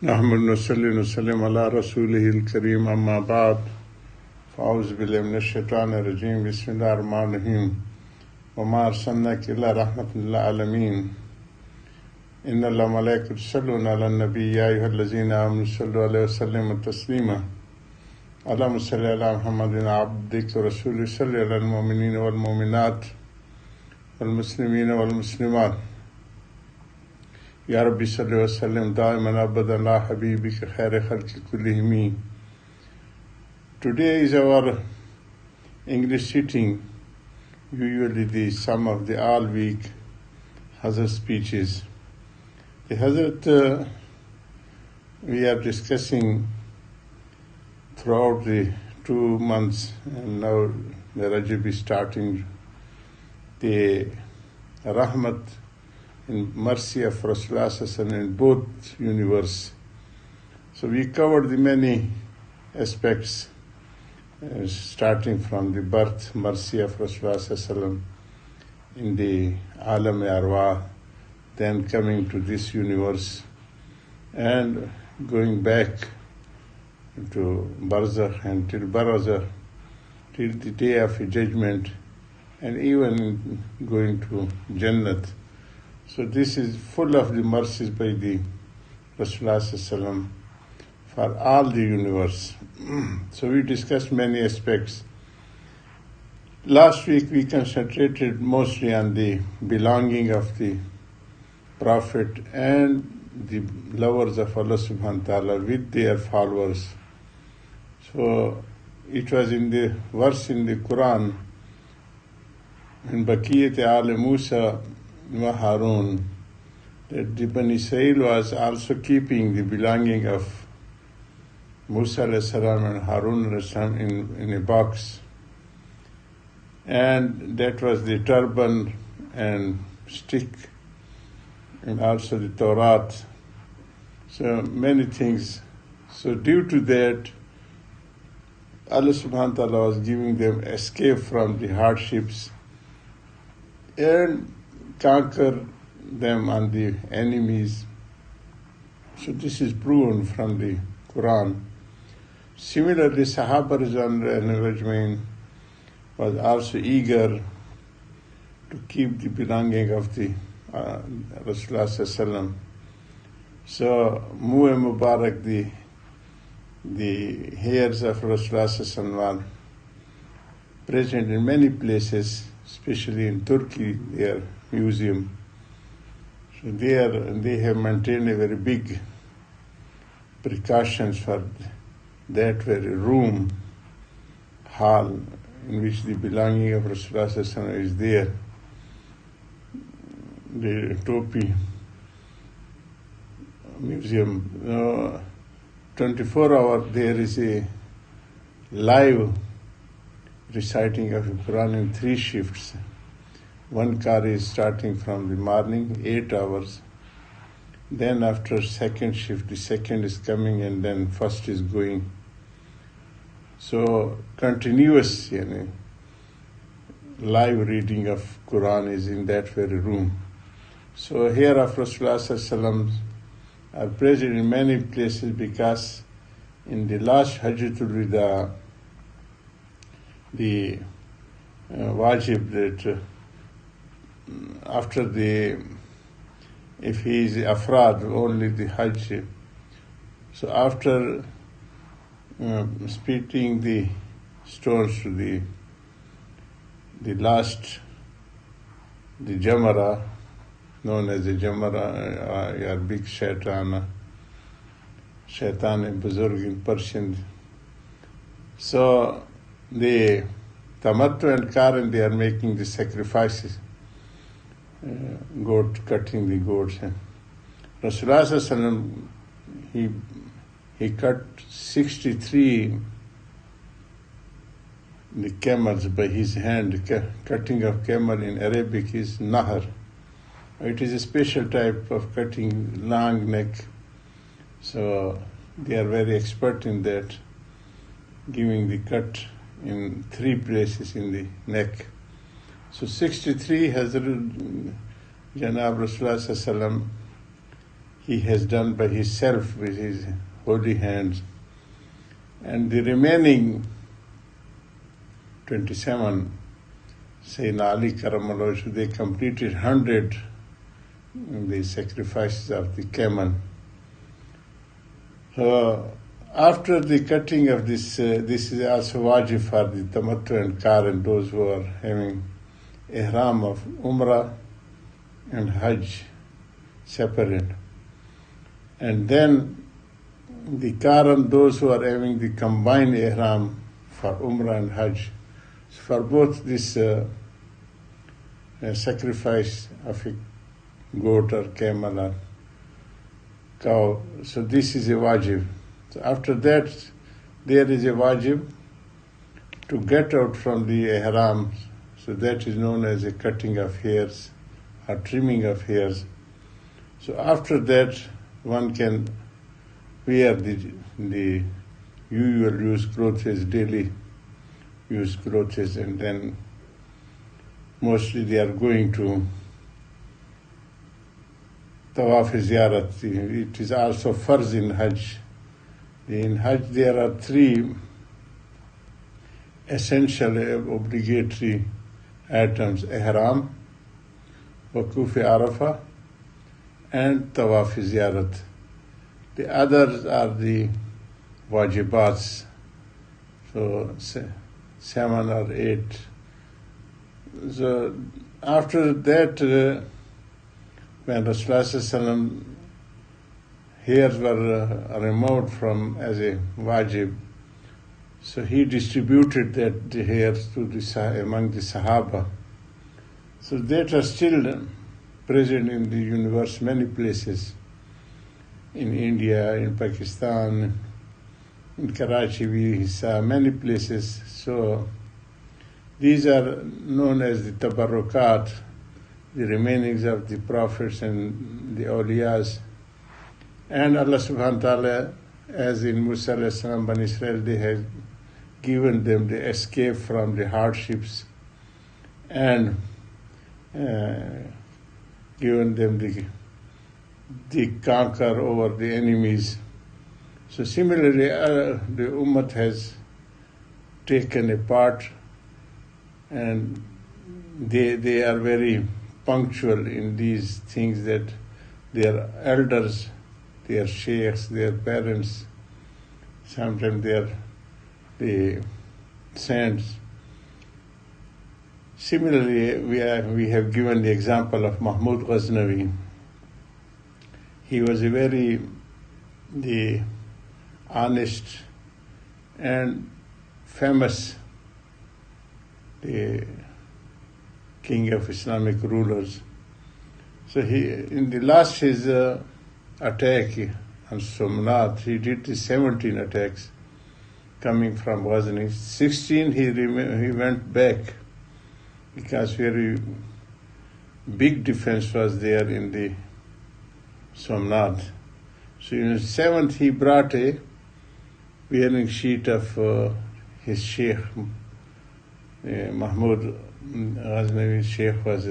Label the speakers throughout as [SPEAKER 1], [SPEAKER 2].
[SPEAKER 1] نحمد نصلي نسلم على رسوله الكريم أما بعد فأعوذ بالله من الشيطان الرجيم بسم الله الرحمن الرحيم وما أرسلناك إلا رحمة للعالمين إن الله وملائكته يصلون على النبي يا أيها الذين آمنوا صلوا عليه وسلموا تسليما اللهم صل على محمد عبدك ورسولك صل على المؤمنين والمؤمنات والمسلمين والمسلمات يا ربي صل وسلم دائما أبدا على حبيبك خير خلق كلهم. Today is our English sitting, usually the sum of the all week Hazrat speeches. The Hazrat we are discussing throughout the 2 months, and now the Rajab is starting, the Rahmat and mercy of Rasulullah in both universe. So we covered the many aspects, starting from the birth, mercy of Rasulullah in the Alam Arwah, then coming to this universe, and going back to Barzakh and till Barzakh, till the day of judgment, and even going to Jannat. So this is full of the mercies by the Rasulullah for all the universe. So we discussed many aspects. Last week we concentrated mostly on the belonging of the Prophet and the lovers of Allah subhanahu wa ta'ala with their followers. So it was in the verse in the Quran, in Baqiyat al Musa wa Harun, that the Bani Israel was also keeping the belonging of Musa alayhi salam and Harun alayhi salam in a box. And that was the turban and stick, and also the Torah. So many things. So due to that, Allah subhanahu wa ta'ala was giving them escape from the hardships and conquer them on the enemies. So this is proven from the Quran. Similarly, Sahaba Rizwan was also eager to keep the belonging of the Rasulullah. So Mu'e Mubarak, the hairs of Rasulullah were present in many places, especially in Turkey, their museum. So they have maintained a very big precautions for that very room, hall, in which the belonging of Rasulullah is there. The Topi Museum, 24 hours there is a live reciting of the Quran in 3 shifts. One car is starting from the morning, 8 hours. Then after second shift, the second is coming, and then first is going. So continuous live reading of Quran is in that very room. So here of Rasulullah are present in many places, because in the last Hajjatul Wida, the wajib that after if he is afrad, only the Hajj, so after spitting the stones to the last, the Jamara, known as the Jamara, or big Shaitan Buzurg in Persian. So the Tamattu and Karan, they are making the sacrifices, cutting the goats. Rasulullah he cut 63 the camels by his hand. Cutting of camel in Arabic is nahar. It is a special type of cutting, long neck. So they are very expert in that, giving the cut in 3 places in the neck. So 63 Hazrat Janab Rasulullah he has done by himself with his holy hands. And the remaining 27, Sayyidina Ali Karamallah, they completed 100 the sacrifices of the camel. So after the cutting of this is also wajib for the tamattu and qaran, those who are having ihram of umrah and hajj separate. And then the qaran, those who are having the combined ihram for umrah and hajj. So for both this sacrifice of a goat or camel or cow, so this is a wajib. So after that, there is a wajib to get out from the ihram. So that is known as a cutting of hairs or trimming of hairs. So after that, one can wear the usual use clothes, daily use clothes, and then mostly they are going to Tawaf Ziyarat. It is also farz in Hajj. In Hajj there are 3 essential obligatory items: Ihram, Waquf Arafah, and Tawaf Ziyarat. The others are the wajibats, so 7 or 8. So after that, when Rasulullah hairs were removed from as a wajib, so he distributed the hairs to among the Sahaba. So that are still present in the universe, many places, in India, in Pakistan, in Karachi, we saw many places. So these are known as the tabarrukat, the remainings of the prophets and the awliyas. And Allah subhanahu wa ta'ala, as in Musa alayhi salam, Bani Israel, they have given them the escape from the hardships and given them the conquer over the enemies. So similarly, the Ummah has taken a part, and they are very punctual in these things, that their elders, their sheikhs, their parents, sometimes the saints. Similarly, we have given the example of Mahmud Ghaznavi. He was a very honest and famous king of Islamic rulers. So in the last his attack on Somnath, he did 17 attacks coming from Ghazni. 16 he went back because very big defense was there in the Somnath. So in the 7th he brought a wearing sheet of his sheikh, Mahmud Ghaznavi's sheikh was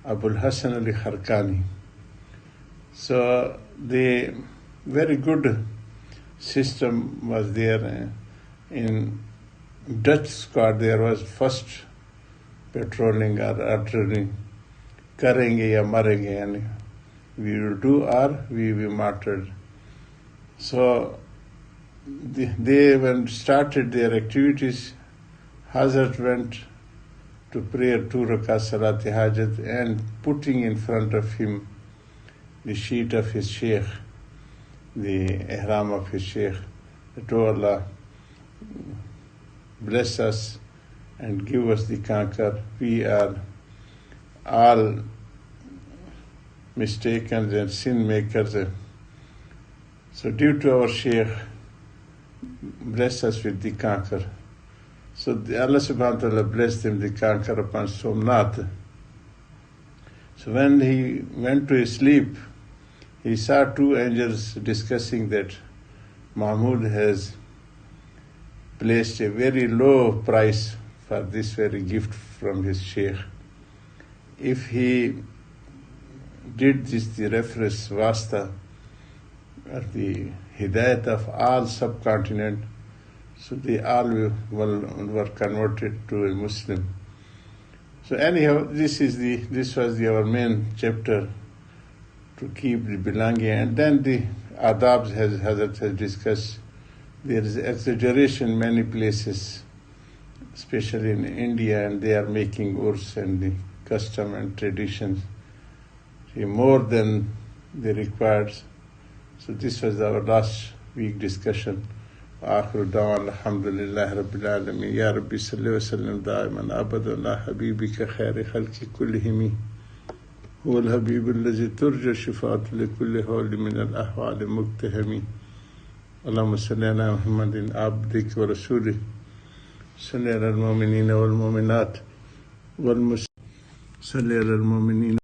[SPEAKER 1] Abul Hasan Ali Kharkani. So the very good system was there. In Dutch squad there was first patrolling or artillery, karenge ya marenge, and we will do or we will be martyred. So they when started their activities, Hazrat went to pray 2 rakat Salat Hajat and putting in front of him the sheet of his sheikh, the ihram of his sheikh, that, "Oh Allah, bless us and give us the conquer. We are all mistaken and sin makers. So due to our sheikh, bless us with the conquer." So Allah subhanahu wa ta'ala blessed him the conquer upon Somnath. So when he went to his sleep, he saw 2 angels discussing that Mahmud has placed a very low price for this very gift from his sheikh. If he did this, the reference wasta, the hidayat of all subcontinent. So they all were converted to a Muslim. So anyhow, this was our main chapter, to keep the belonging, and then the adabs Hazrat has discussed. There is exaggeration in many places, especially in India, and they are making urs and the custom and traditions more than they required. So this was our last week discussion. آخر دعوانا الحمد لله رب العالمين يا ربي صل وسلم دائما أبدا على حبيبك خير خلق كلهم هو الحبيب الذي ترجى شفاعة لكل هول من الأحوال مقتهم اللهم صل على محمد عبدك ورسولك صل على المؤمنين والمؤمنات صل على المؤمنين